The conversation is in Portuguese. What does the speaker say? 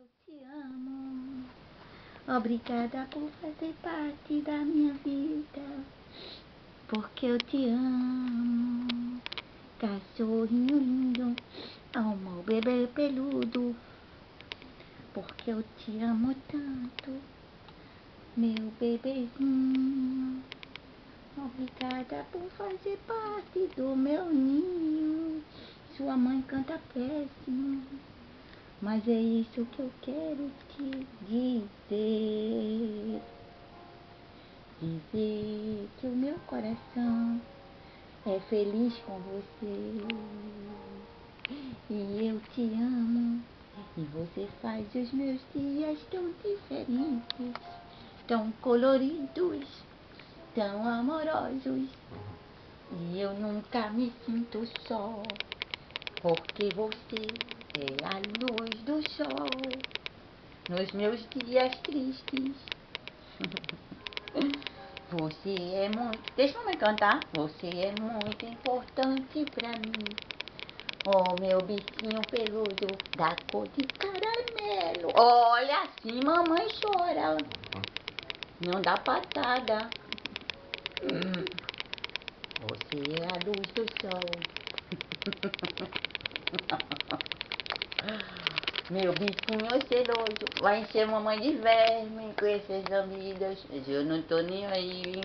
Eu te amo, obrigada por fazer parte da minha vida, porque eu te amo, cachorrinho lindo, amo bebê peludo, porque eu te amo tanto, meu bebezinho, obrigada por fazer parte do meu ninho. Sua mãe canta péssimo, mas é isso que eu quero te dizer. Dizer que o meu coração é feliz com você. E eu te amo. E você faz os meus dias tão diferentes, tão coloridos, tão amorosos. E eu nunca me sinto só, porque você é a luz do sol nos meus dias tristes. Você é muito... Deixa eu me cantar. Você é muito importante pra mim. Oh, meu bichinho peludo da cor de caramelo. Olha, assim mamãe chora. Não dá patada. Você é a luz do sol. Meu bichinho cheiroso vai encher mamãe de verme com essas amigas. Mas eu não tô nem aí.